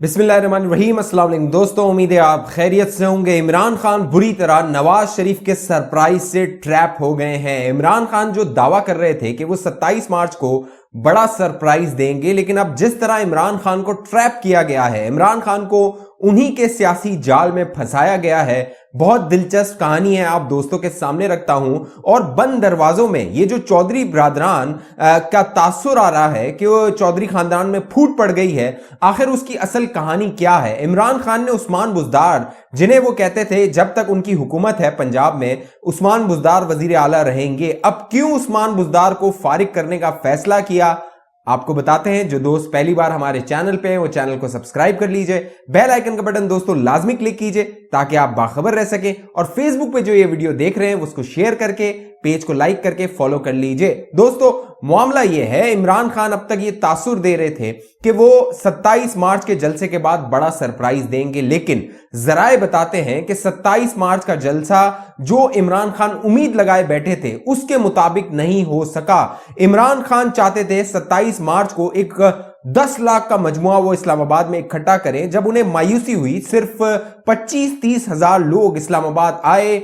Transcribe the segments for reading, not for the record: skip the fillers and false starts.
बिस्मिल्लाहिर्रहमानिर्रहीम। अस्सलाम वालेकुम दोस्तों, उम्मीद है आप खैरियत से होंगे। इमरान खान बुरी तरह नवाज शरीफ के सरप्राइज से ट्रैप हो गए हैं। इमरान खान जो दावा कर रहे थे कि वो 27 मार्च को बड़ा सरप्राइज देंगे, लेकिन अब जिस तरह इमरान खान को ट्रैप किया गया है, इमरान खान को उन्हीं के सियासी जाल में फंसाया गया है। बहुत दिलचस्प कहानी है, आप दोस्तों के सामने रखता हूं। और बंद दरवाजों में ये जो चौधरी ब्रादरान का तासुर आ रहा है कि वो चौधरी खानदान में फूट पड़ गई है, आखिर उसकी असल कहानी क्या है। इमरान खान ने उस्मान बुज़दार, जिन्हें वो कहते थे जब तक उनकी हुकूमत है पंजाब में उस्मान बुज़दार वजीर आला रहेंगे, अब क्यों उस्मान बुज़दार को फारिग करने का फैसला किया, आपको बताते हैं। जो दोस्त पहली बार हमारे चैनल पे हैं वो चैनल को सब्सक्राइब कर लीजिए, बेल आइकन का बटन दोस्तों लाजमी क्लिक कीजिए ताकि आप बाखबर रह सकें, और फेसबुक पे जो ये वीडियो देख रहे हैं उसको शेयर करके, पेज को लाइक करके फॉलो कर लीजिए। दोस्तों मामला ये है, इमरान खान अब तक ये तासुर दे रहे थे कि वो 27 मार्च के जलसे के बाद बड़ा सरप्राइज देंगे, लेकिन जराए बताते हैं कि 27 मार्च का जलसा जो इमरान खान उम्मीद लगाए बैठे थे उसके मुताबिक नहीं हो सका। इमरान खान चाहते थे 27 मार्च को एक 10 लाख का मजमुआ वो इस्लामाबाद में इकट्ठा करें। जब उन्हें मायूसी हुई, सिर्फ 25-30 हजार लोग इस्लामाबाद आए,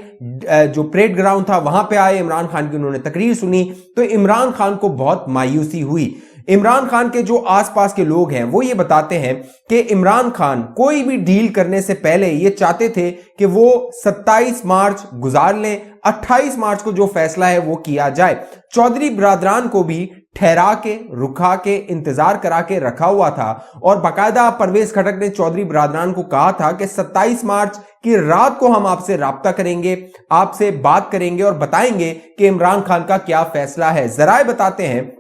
जो परेड ग्राउंड था वहां पे आए, इमरान खान की उन्होंने तकरीर सुनी, तो इमरान खान को बहुत मायूसी हुई। इमरान खान के जो आसपास के लोग हैं वो ये बताते हैं कि इमरान खान कोई भी डील करने से पहले ये चाहते थे कि वो 27 मार्च गुजार लें, 28 मार्च को जो फैसला है वो किया जाए। चौधरी ब्रादरान को भी ठहरा के, रुका के, इंतजार करा के रखा हुआ था, और बाकायदा परवेज खटक ने चौधरी ब्रादरान को कहा था कि 27 मार्च की रात को हम आपसे राब्ता करेंगे, आपसे बात करेंगे और बताएंगे कि इमरान खान का क्या फैसला है। जराए बताते हैं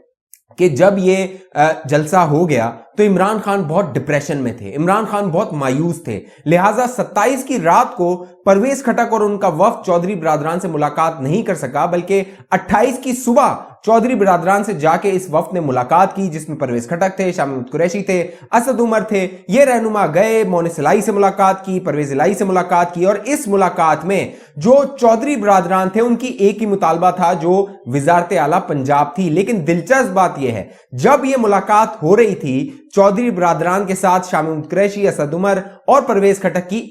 कि जब ये जलसा हो गया तो इमरान खान बहुत डिप्रेशन में थे, इमरान खान बहुत मायूस थे, लिहाजा 27 की रात को परवेज खटक और उनका वफ्द चौधरी ब्रादरान से मुलाकात नहीं कर सका, बल्कि 28 की सुबह चौधरी ब्रादरान से जाके इस वफ्द ने मुलाकात की, जिसमें परवेज खटक थे, शाह महमूद कुरैशी थे, असद उमर थे। ये रहनुमा गए, मोनिस इलाही से मुलाकात की, परवेज इलाही से मुलाकात की, और इस मुलाकात में जो चौधरी ब्रादरान थे उनकी एक ही मुतालबा था जो वजारत आला पंजाब थी। लेकिन दिलचस्प बात यह है, जब यह मुलाकात हो रही थी चौधरी ब्रादरान के साथ शाह महमूद कुरैशी, असद उमर और परवेज खटक की,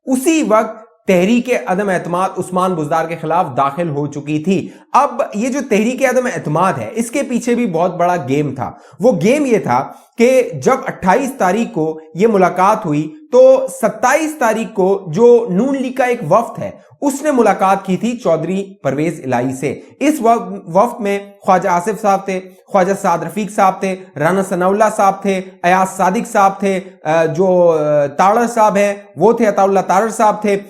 उसी वक्त तहरीक अदम एतमाद उस्मान बुज़दार के खिलाफ दाखिल हो चुकी थी। अब ये जो तहरीक अदम एतमाद है, इसके पीछे भी बहुत बड़ा गेम था। वो गेम ये था कि जब 28 तारीख को ये मुलाकात हुई तो 27 तारीख को जो नून लीग का एक वफ्द है उसने मुलाकात की थी चौधरी परवेज इलाही से। इस वफ्द में ख्वाजा आसिफ साहब थे, ख्वाजा साद रफीक साहब थे, राना सनाउल्लाह साहब थे, अयाज सादिक साहब थे, जो तारड़ साहब है वो थे, अताउल्लाह तारड़ साहब थे।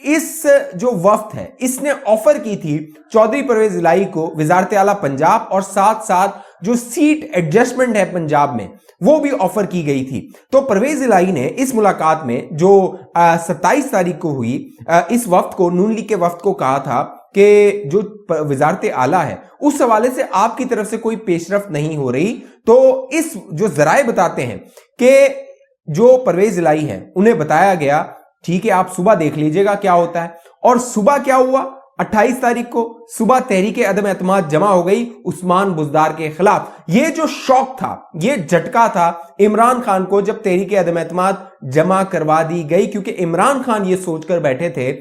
इस जो वफ्द है इसने ऑफर की थी चौधरी परवेज इलाही को वजारत आला पंजाब, और साथ साथ जो सीट एडजस्टमेंट है पंजाब में वो भी ऑफर की गई थी। तो परवेज इलाही ने इस मुलाकात में जो 27 तारीख को हुई, इस वफ्द को, नून लीग के वफ्द को कहा था कि जो वजारत आला है उस हवाले से आपकी तरफ से कोई पेशरफ्त नहीं हो रही। तो इस जो जराए बताते हैं कि जो परवेज इलाही है उन्हें बताया गया ठीक है आप सुबह देख लीजिएगा क्या होता है। और सुबह क्या हुआ, 28 तारीख को सुबह तहरीक अदम एतमाद जमा हो गई उस्मान बुज़दार के खिलाफ। ये जो शौक था, ये झटका था इमरान खान को जब तहरीक अदम एतमाद जमा करवा दी गई, क्योंकि इमरान खान ये सोचकर बैठे थे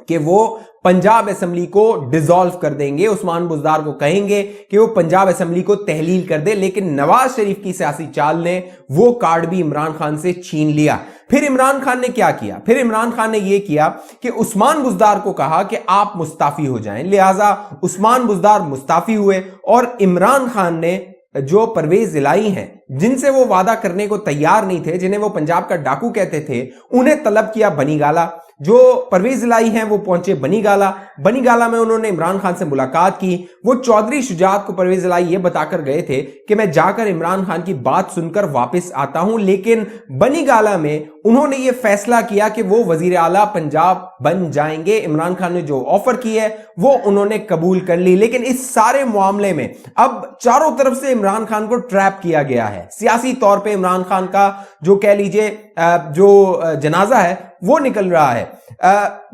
कि वो पंजाब असेंबली को डिसॉल्व कर देंगे, उस्मान बुज़दार को कहेंगे कि वो पंजाब असेंबली को तहलील कर दे। लेकिन नवाज शरीफ की सियासी चाल ने वो कार्ड भी इमरान खान से छीन लिया। फिर इमरान खान ने क्या किया, फिर इमरान खान ने यह किया कि उस्मान बुज़दार को कहा कि आप मुस्ताफी हो जाएं। लिहाजा उस्मान बुज़दार मुस्ताफी हुए, और इमरान खान ने जो परवेज इलाही हैं जिनसे वो वादा करने को तैयार नहीं थे, जिन्हें वो पंजाब का डाकू कहते थे, उन्हें तलब किया बनीगाला। जो परवेज इलाही हैं वो पहुंचे बनीगाला में उन्होंने इमरान खान से मुलाकात की। वो चौधरी शुजात को परवेज इलाही ये बताकर गए थे कि मैं जाकर इमरान खान की बात सुनकर वापस आता हूं, लेकिन बनीगाला में उन्होंने ये फैसला किया कि वो वजीर आला पंजाब बन जाएंगे। इमरान खान ने जो ऑफर की है वो उन्होंने कबूल कर ली। लेकिन इस सारे मामले में अब चारों तरफ से इमरान खान को ट्रैप किया गया है। सियासी तौर पे इमरान खान का जो कह लीजिए जो जनाजा है वो निकल रहा है।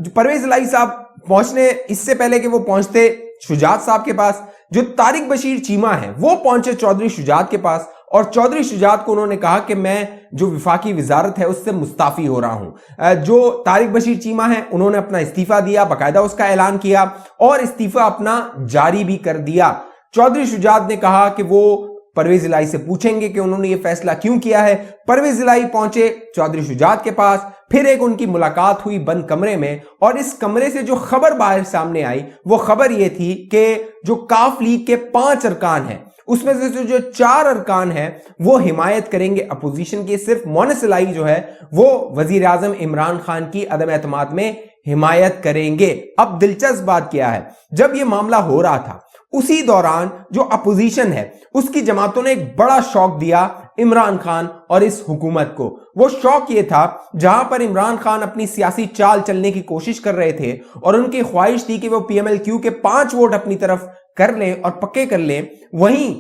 परवेज इलाही साहब पहुंचने, इससे पहले कि वो पहुंचते शुजात साहब के पास, जो तारिक बशीर चीमा है वो पहुंचे चौधरी शुजात के पास, اور चौधरी शुजात को उन्होंने कहा कि मैं जो विफाकी वजारत है उससे मुस्ताफी हो रहा हूं। जो तारिक बशीर चीमा है उन्होंने अपना इस्तीफा दिया, बाकायदा उसका ऐलान किया और इस्तीफा अपना जारी भी कर दिया। चौधरी शुजात ने कहा कि वो परवेज इलाही से पूछेंगे कि उन्होंने ये फैसला क्यों किया है। परवेज इलाही पहुंचे चौधरी शुजात के पास, फिर एक उनकी मुलाकात हुई बंद कमरे में, और इस कमरे से जो खबर बाहर सामने आई वो खबर ये थी कि जो काफ लीग के 5 अरकान हैं उसमें से जो 4 अरकान हैं वो हिमायत करेंगे अपोजिशन की। सिर्फ मोनिस इलाही जो है वो वजीर आजम इमरान खान की अदम एतमाद में हिमायत करेंगे। अब दिलचस्प बात क्या है, जब ये मामला हो रहा था उसी दौरान जो अपोजिशन है उसकी जमातों ने एक बड़ा शौक दिया इमरान खान और इस हुकूमत को। वो शौक ये था, जहां पर इमरान खान अपनी सियासी चाल चलने की कोशिश कर रहे थे और उनकी ख्वाहिश थी कि वो पीएमएलक्यू के 5 वोट अपनी तरफ कर लें और पक्के कर लें, वहीं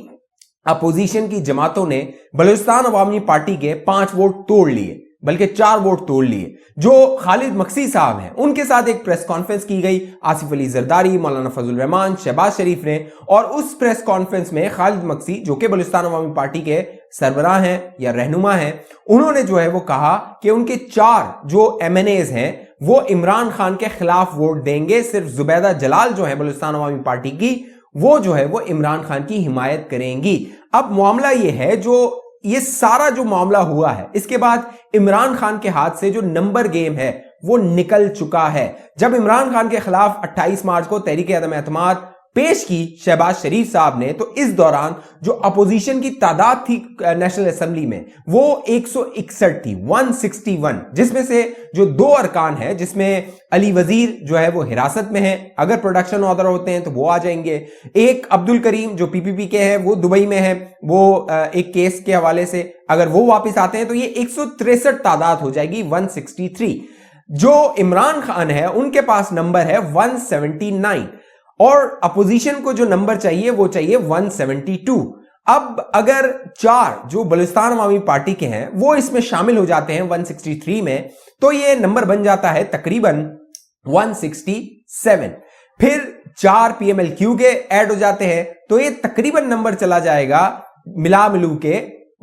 अपोजिशन की जमातों ने बलूचिस्तान अवामी पार्टी के 5 वोट तोड़ लिए, बल्कि 4 वोट तोड़ लिए। जो खालिद मकसी साहब हैं उनके साथ एक प्रेस कॉन्फ्रेंस की गई, आसिफ अली जरदारी, मौलाना फजल रहमान, शहबाज शरीफ ने, और उस प्रेस कॉन्फ्रेंस में खालिद मकसी जो कि बलूचिस्तान अवामी पार्टी के सरबराह हैं या रहनुमा हैं, उन्होंने जो है वो कहा कि उनके 4 जो एमएनएज हैं वो इमरान खान के खिलाफ वोट देंगे। सिर्फ जुबैदा जलाल जो है बलूचिस्तान अवामी पार्टी की, वो जो है वो इमरान खान की हिमायत करेंगी। अब मामला ये है, जो ये सारा जो मामला हुआ है इसके बाद इमरान खान के हाथ से जो नंबर गेम है वो निकल चुका है। जब इमरान खान के खिलाफ 28 मार्च को तहरीक अदम एतमाद पेश की शहबाज शरीफ साहब ने, तो इस दौरान जो अपोजिशन की तादाद थी नेशनल असेंबली में वो 161 थी, 161, जिसमें से जो 2 अरकान है, जिसमें अली वजीर जो है वो हिरासत में है, अगर प्रोडक्शन ऑर्डर होते हैं तो वो आ जाएंगे। एक अब्दुल करीम जो पीपीपी के है वो दुबई में है, वो एक केस के हवाले से अगर वो वापस आते हैं तो ये 163 तादाद हो जाएगी, 163। जो इमरान खान है उनके पास नंबर है 179 और अपोजिशन को जो नंबर चाहिए वो चाहिए 172। अब अगर 4 जो बलूचिस्तान अवामी पार्टी के हैं वो इसमें शामिल हो जाते हैं 163 में, तो ये नंबर बन जाता है तकरीबन 167। फिर 4 पीएमएलक्यू के ऐड हो जाते हैं तो ये तकरीबन नंबर चला जाएगा मिला मिलू के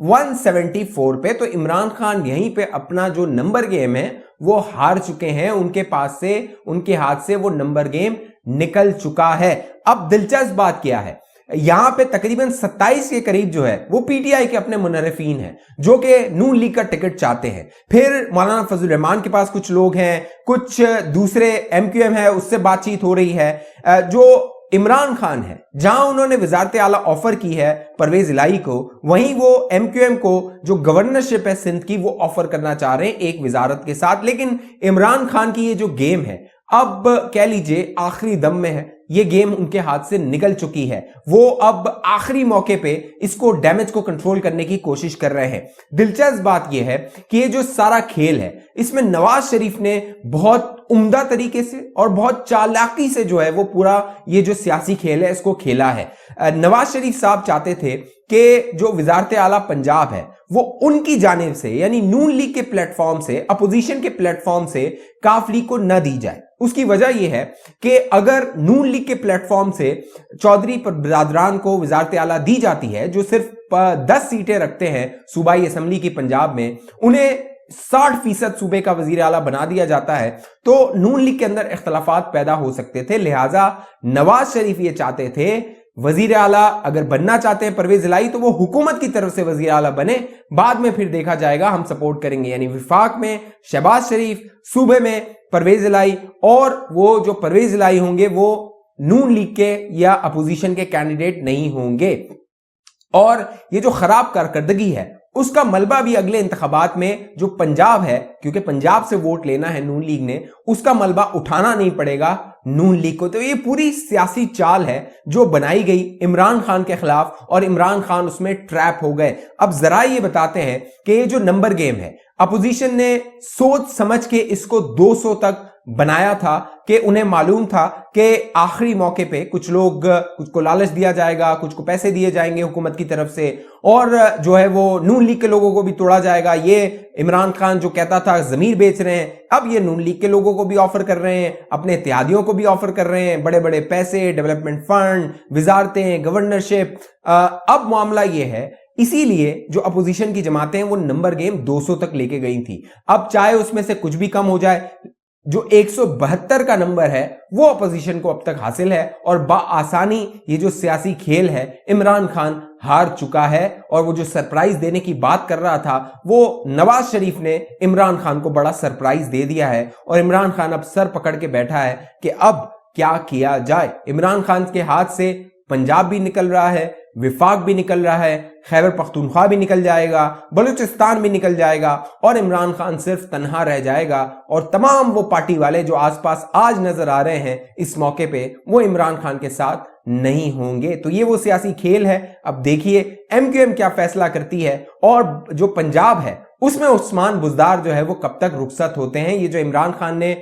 174 पे। तो इमरान खान यहीं पे अपना जो नंबर गेम है वो हार चुके हैं, उनके पास से, उनके हाथ से वो नंबर गेम निकल चुका है। अब दिलचस्प बात क्या है, यहां पे तकरीबन 27 के करीब जो है वो पीटीआई के अपने मुनर्रिफीन हैं जो कि नून लीग का टिकट चाहते हैं। फिर मौलाना फजल रहमान के पास कुछ लोग हैं, कुछ दूसरे एमक्यूएम है उससे बातचीत हो रही है। जो इमरान खान है, जहां उन्होंने वजारत आला ऑफर की है परवेज इलाही को, वहीं वो एमक्यूएम को जो गवर्नरशिप है सिंध की वो ऑफर करना चाह रहे हैं एक वजारत के साथ। लेकिन इमरान खान की ये जो गेम है अब कह लीजिए आखिरी दम में है, ये गेम उनके हाथ से निकल चुकी है। वो अब आखिरी मौके पे इसको डैमेज को कंट्रोल करने की कोशिश कर रहे हैं। दिलचस्प बात यह है कि ये जो सारा खेल है इसमें नवाज शरीफ ने बहुत उम्दा तरीके से और बहुत चालाकी से जो है वो पूरा ये जो सियासी खेल है इसको खेला है। नवाज शरीफ साहब चाहते थे कि जो वजारत आला पंजाब है वो उनकी जानिब से, यानी नून लीग के प्लेटफॉर्म से, अपोजिशन के प्लेटफॉर्म से काफ लीग को न दी जाए। उसकी वजह यह है कि अगर नून लीग के प्लेटफॉर्म से चौधरी बरादरान को वजारत आला दी जाती है, जो सिर्फ 10 सीटें रखते हैं सूबाई असेंबली की पंजाब में, उन्हें 60% सूबे का वजीर आला बना दिया जाता है, तो नून लीग के अंदर इख्तलाफात पैदा हो सकते थे। लिहाजा नवाज शरीफ ये चाहते थे वजीर आला अगर बनना चाहते हैं परवेज इलाही तो वो हुकूमत की तरफ से वजीर आला बने, बाद में फिर देखा जाएगा, हम सपोर्ट करेंगे। यानी विफाक में शहबाज शरीफ, सूबे में परवेज इलाही, और वो जो परवेज इलाही होंगे वो नून लीग के या अपोजिशन के कैंडिडेट नहीं होंगे। और ये जो खराब कारकर्दगी है उसका मलबा भी अगले इंतखाबात में जो पंजाब है, क्योंकि पंजाब से वोट लेना है नून लीग ने, उसका मलबा उठाना नहीं पड़ेगा नून लीग को। तो ये पूरी सियासी चाल है जो बनाई गई इमरान खान के खिलाफ, और इमरान खान उसमें ट्रैप हो गए। अब जरा ये बताते हैं कि ये जो नंबर गेम है, अपोजिशन ने सोच समझ के इसको 200 तक बनाया था कि उन्हें मालूम था कि आखिरी मौके पे कुछ लोग, कुछ को लालच दिया जाएगा, कुछ को पैसे दिए जाएंगे हुकूमत की तरफ से, और जो है वो नून लीग के लोगों को भी तोड़ा जाएगा। ये इमरान खान जो कहता था जमीर बेच रहे हैं, अब ये नून लीग के लोगों को भी ऑफर कर रहे हैं, अपने इत्तेहादियों को भी ऑफर कर रहे हैं बड़े बड़े पैसे, डेवलपमेंट फंड, वजारतें, गवर्नरशिप। अब मामला ये है इसीलिए जो अपोजिशन की जमातें हैं वो नंबर गेम 200 तक लेके गई थी। अब चाहे उसमें से कुछ भी कम हो जाए, जो 172 का नंबर है वो अपोजिशन को अब तक हासिल है और बआसानी ये जो सियासी खेल है इमरान खान हार चुका है। और वो जो सरप्राइज देने की बात कर रहा था वो नवाज शरीफ ने इमरान खान को बड़ा सरप्राइज दे दिया है और इमरान खान अब सर पकड़ के बैठा है कि अब क्या किया जाए। इमरान खान के हाथ से पंजाब भी निकल रहा है, विफाक भी निकल रहा है, खैबर पख्तूनख्वा भी निकल जाएगा, बलूचिस्तान भी निकल जाएगा और इमरान खान सिर्फ तन्हा रह जाएगा। और तमाम वो पार्टी वाले जो आसपास आज नजर आ रहे हैं इस मौके पे वो इमरान खान के साथ नहीं होंगे। तो ये वो सियासी खेल है। अब देखिए एमक्यूएम क्या फैसला करती है और जो पंजाब है उसमें उस्मान बुज़दार जो है वो कब तक रुखसत होते हैं। ये जो इमरान खान ने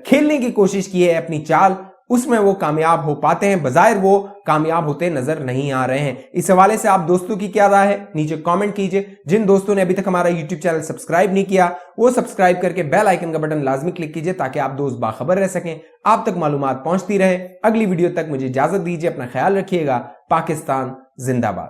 खेलने की कोशिश की है अपनी चाल, उसमें वो कामयाब हो पाते हैं? बजाहिर वो कामयाब होते नजर नहीं आ रहे हैं। इस हवाले से आप दोस्तों की क्या राय है नीचे कमेंट कीजिए। जिन दोस्तों ने अभी तक हमारा यूट्यूब चैनल सब्सक्राइब नहीं किया वो सब्सक्राइब करके बेल आइकन का बटन लाजमी क्लिक कीजिए ताकि आप दोस्त बाखबर रह सकें, आप तक मालूमात पहुंचती रहे। अगली वीडियो तक मुझे इजाजत दीजिए, अपना ख्याल रखिएगा। पाकिस्तान जिंदाबाद।